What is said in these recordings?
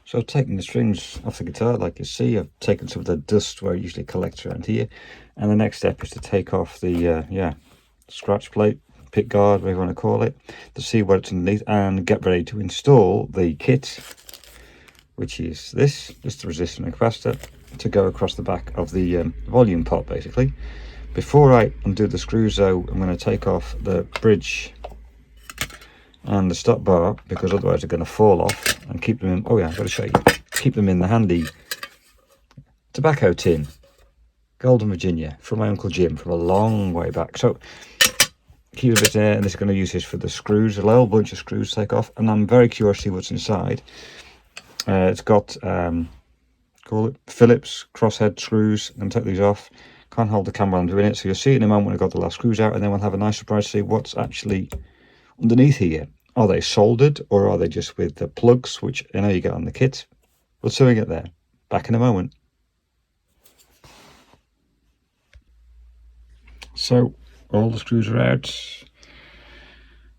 So I've taken the strings off the guitar, like you see. I've taken some of the dust where it usually collects around here. And the next step is to take off the scratch plate, pick guard, whatever you want to call it, to see what's underneath and get ready to install the kit, which is this, just the resistor and capacitor, to go across the back of the volume pot, basically. Before I undo the screws though, I'm going to take off the bridge and the stop bar, because otherwise they're going to fall off, and keep them in, oh yeah, I've got to show you, keep them in the handy tobacco tin, Golden Virginia, from my Uncle Jim from a long way back. So keep a bit there, and this is going to use this for the screws, a whole bunch of screws to take off, and I'm very curious to see what's inside. It's got call it Phillips crosshead screws. I'm going to take these off. Can't hold the camera while I'm doing it, so you'll see it in a moment when I've got the last screws out, and then we'll have a nice surprise to see what's actually underneath here. Are they soldered, or are they just with the plugs, which I know you get on the kit? We'll see when we get there. Back in a moment. So all the screws are out,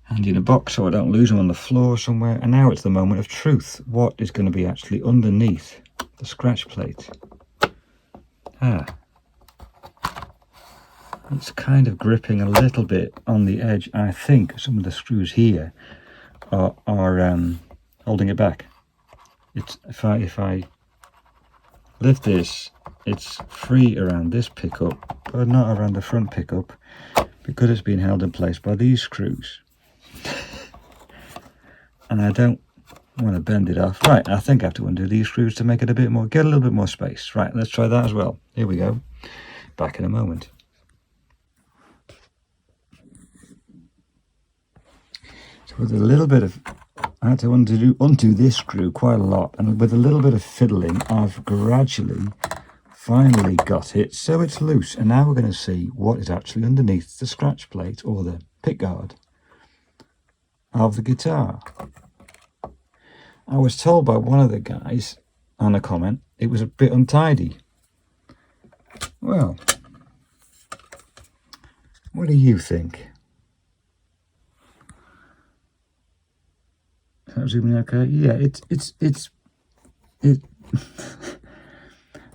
handy in a box so I don't lose them on the floor somewhere. And now it's the moment of truth. What is going to be actually underneath the scratch plate? It's kind of gripping a little bit on the edge. I think some of the screws here are holding it back. It's if I lift this, it's free around this pickup, but not around the front pickup, because it's being held in place by these screws. And I don't want to bend it off. Right, I think I have to undo these screws to make it a bit more, get a little bit more space. Right, let's try that as well. Here we go. Back in a moment. So with a little bit of, I had to undo this screw quite a lot, and with a little bit of fiddling, I've gradually, finally got it so it's loose. And now we're going to see what is actually underneath the scratch plate, or the pick guard of the guitar. I was told by one of the guys on a comment it was a bit untidy. Well, what do you think? Is that zooming okay? Yeah, it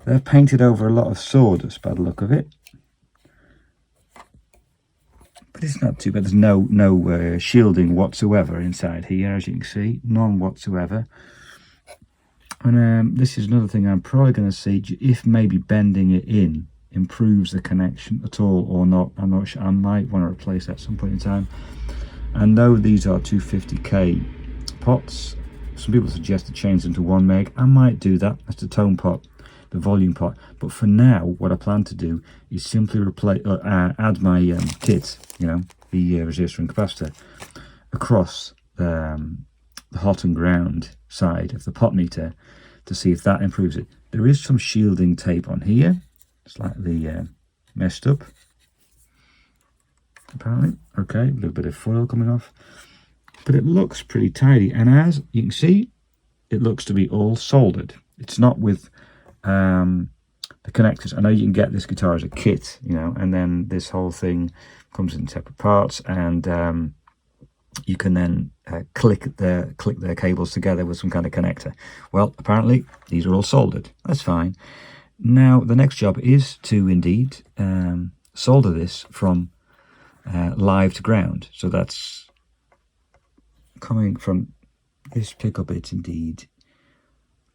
they've painted over a lot of sawdust by the look of it, but it's not too bad. There's no shielding whatsoever inside here, as you can see, none whatsoever. And this is another thing I'm probably going to see if maybe bending it in improves the connection at all or not. I'm not sure. I might want to replace that at some point in time. I know these are 250k pots. Some people suggest to change them to 1 meg. I might do that. That's the tone pot, the volume pot. But for now, what I plan to do is simply replace, add my kit, you know, the resistor and capacitor, across the hot and ground side of the pot meter to see if that improves it. There is some shielding tape on here, slightly messed up, apparently. Okay, a little bit of foil coming off, but it looks pretty tidy. And as you can see, it looks to be all soldered. It's not with the connectors. I know you can get this guitar as a kit, you know, and then this whole thing comes in separate parts, and you can then click their cables together with some kind of connector. Well, apparently these are all soldered. That's fine. Now the next job is to indeed solder this from live to ground. So that's coming from this pickup. It's indeed,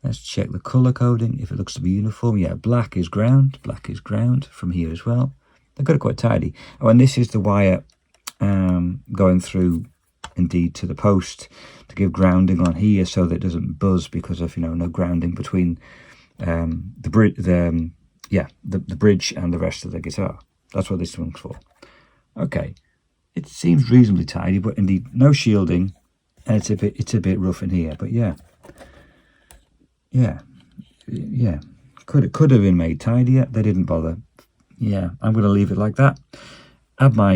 let's check the color coding, if it looks to be uniform. Yeah, black is ground from here as well. They've got it quite tidy. Oh, and this is the wire going through indeed to the post to give grounding on here, so that it doesn't buzz because of, you know, no grounding between the bridge and the rest of the guitar. That's what this one's for. Okay, it seems reasonably tidy, but indeed no shielding, and it's a bit rough in here. But yeah, could have been made tidier. They didn't bother. Yeah, I'm going to leave it like that. Add my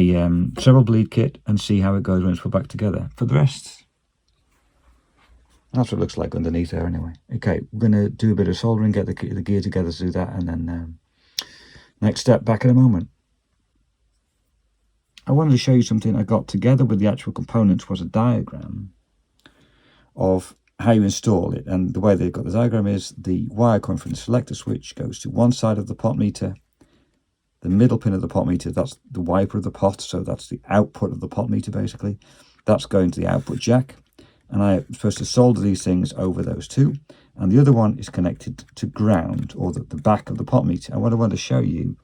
treble bleed kit and see how it goes when it's put back together. For the rest, that's what it looks like underneath there anyway. Okay, we're going to do a bit of soldering, get the gear together to do that, and then next step, back in a moment. I wanted to show you something I got together with the actual components, was a diagram of how you install it. And the way they've got the diagram is the wire coming from the selector switch goes to one side of the pot meter. The middle pin of the pot meter, that's the wiper of the pot, so that's the output of the pot meter basically. That's going to the output jack, and I'm supposed to solder these things over those two. And the other one is connected to ground, or the back of the pot meter. And what I want to show you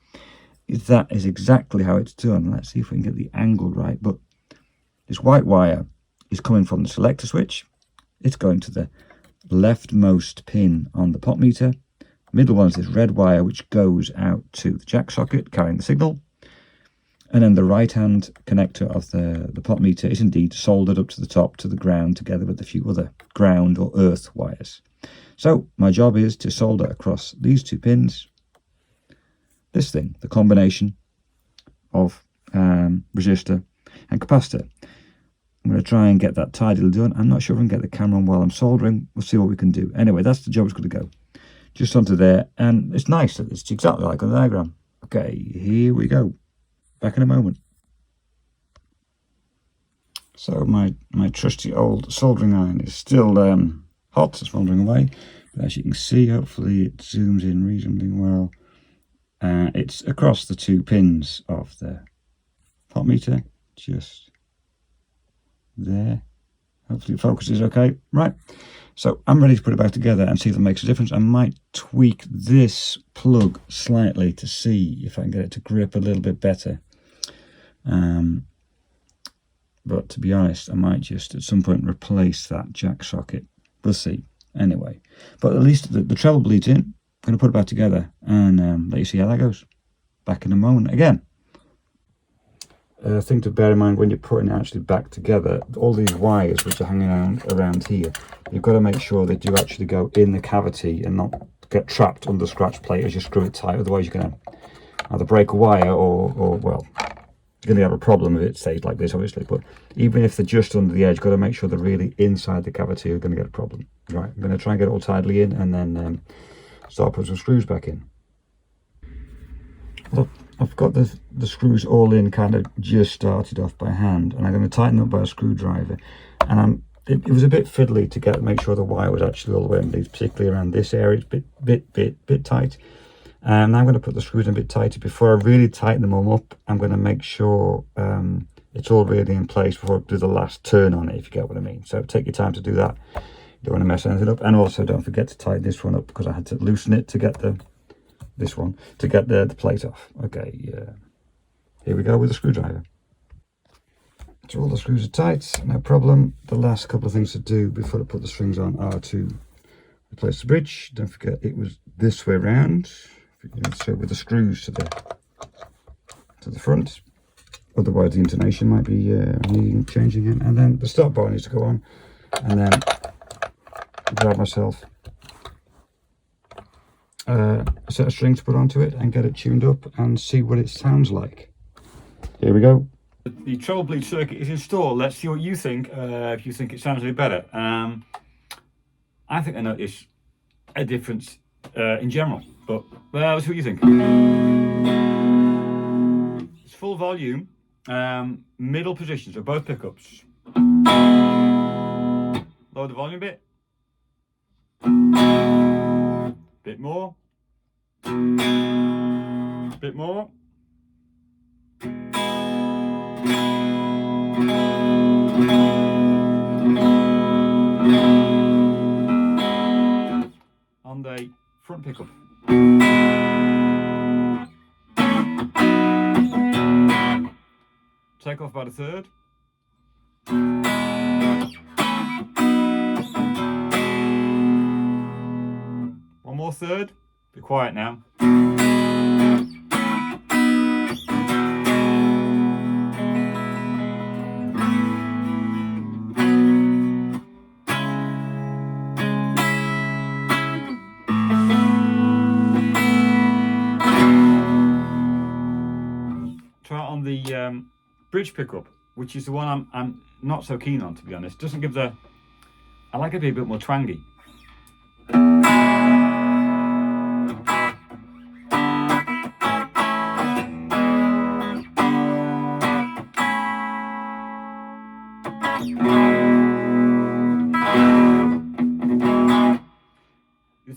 is that is exactly how it's done. Let's see if we can get the angle right. But this white wire is coming from the selector switch. It's going to the leftmost pin on the pot meter. Middle one is this red wire which goes out to the jack socket carrying the signal, and then the right hand connector of the pot meter is indeed soldered up to the top to the ground together with a few other ground or earth wires. So my job is to solder across these two pins this thing, the combination of resistor and capacitor. I'm going to try and get that tidily done. I'm not sure if I can get the camera on while I'm soldering. We'll see what we can do. Anyway, that's the job it's going to go. Just onto there, and it's nice that it's exactly like on the diagram. Okay, here we go. Back in a moment. So my trusty old soldering iron is still hot, it's soldering away. But as you can see, hopefully it zooms in reasonably well. It's across the two pins of the pot meter, just there. Hopefully it focuses okay. Right. So I'm ready to put it back together and see if it makes a difference. I might tweak this plug slightly to see if I can get it to grip a little bit better. But to be honest, I might just at some point replace that jack socket. We'll see. Anyway, but at least the treble bleeds in. I'm going to put it back together and let you see how that goes. Back in a moment again. Thing to bear in mind when you're putting it actually back together, all these wires which are hanging around here, you've got to make sure they do actually go in the cavity and not get trapped under the scratch plate as you screw it tight. Otherwise you're going to either break a wire or well, you're going to have a problem if it stays like this, obviously. But even if they're just under the edge, you've got to make sure they're really inside the cavity. You're going to get a problem. Right, I'm going to try and get it all tidily in and then start putting some screws back in. Look, I've got the screws all in, kind of just started off by hand, and I'm going to tighten up by a screwdriver. And it was a bit fiddly to make sure the wire was actually all the way in, particularly around this area. It's bit tight. And now I'm going to put the screws in a bit tighter. Before I really tighten them all up, I'm going to make sure it's all really in place before I do the last turn on it, if you get what I mean. So take your time to do that. You don't want to mess anything up. And also don't forget to tighten this one up, because I had to loosen it to get the plate off. Okay, here we go with the screwdriver. So all the screws are tight, no problem. The last couple of things to do before I put the strings on are to replace the bridge. Don't forget it was this way round. So with the screws to the front, otherwise the intonation might be needing changing in. And then the stop bar needs to go on, and then grab myself a set of strings to put onto it and get it tuned up and see what it sounds like. Here we go. The treble bleed circuit is installed. Let's see what you think, if you think it sounds a bit better. I think I notice a difference in general, but let's see what you think. It's full volume, middle positions of both pickups. Lower the volume a bit. Bit more. Bit more. On the front pickup. Take off about a third. One more third. Be quiet now. Try it on the bridge pickup, which is the one I'm not so keen on, to be honest. Doesn't give the... I like it to be a bit more twangy.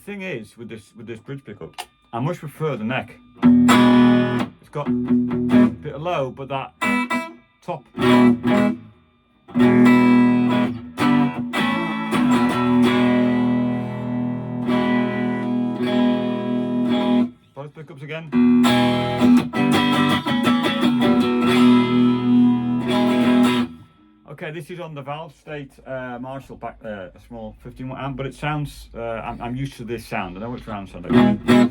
thing is with this bridge pickup, I much prefer the neck. It's got a bit of low, but that top. Both pickups again. Okay, this is on the valve state Marshall back a small 15 amp, but it sounds, I'm used to this sound. I know which round sound I got.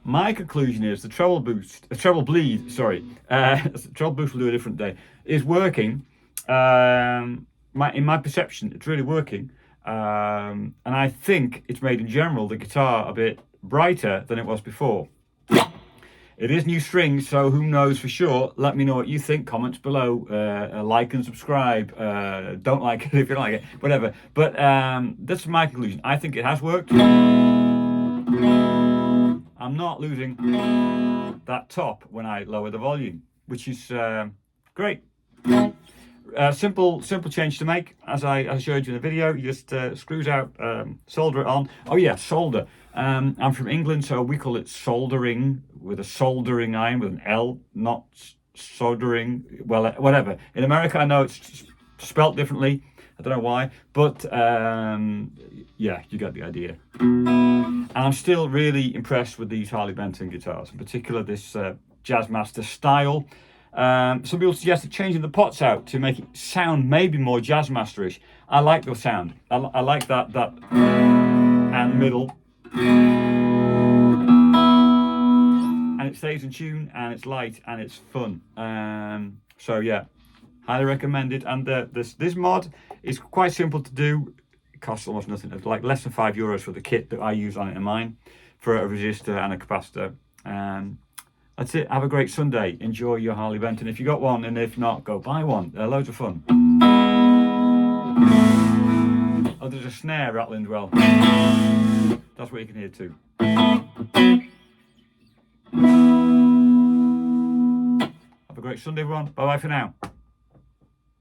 My conclusion is the treble bleed, treble boost will do a different day, is working. In my perception, it's really working. And I think it's made in general the guitar a bit brighter than it was before. It is new strings, so who knows for sure. Let me know what you think. Comments below. Like and subscribe. Don't like it if you don't like it. Whatever. But that's my conclusion. I think it has worked. I'm not losing that top when I lower the volume, which is great. Simple change to make, as I showed you in the video. You just screws out, solder it on. Oh yeah, solder. I'm from England, so we call it soldering, with a soldering iron with an L, not soldering. Well, whatever. In America, I know it's spelt differently. I don't know why, but yeah, you get the idea. And I'm still really impressed with these Harley Benton guitars, in particular this Jazzmaster style. Some people suggested changing the pots out to make it sound maybe more Jazzmasterish. I like the sound. I like that and middle, and it stays in tune, and it's light, and it's fun. So yeah, highly recommended. And this mod is quite simple to do. It costs almost nothing. It's like less than €5 for the kit that I use on it in mine, for a resistor and a capacitor. That's it. Have a great Sunday. Enjoy your Harley Benton if you got one, and if not, go buy one. They're loads of fun. Oh, there's a snare rattling as well. That's what you can hear too. Have a great Sunday, everyone. Bye bye for now.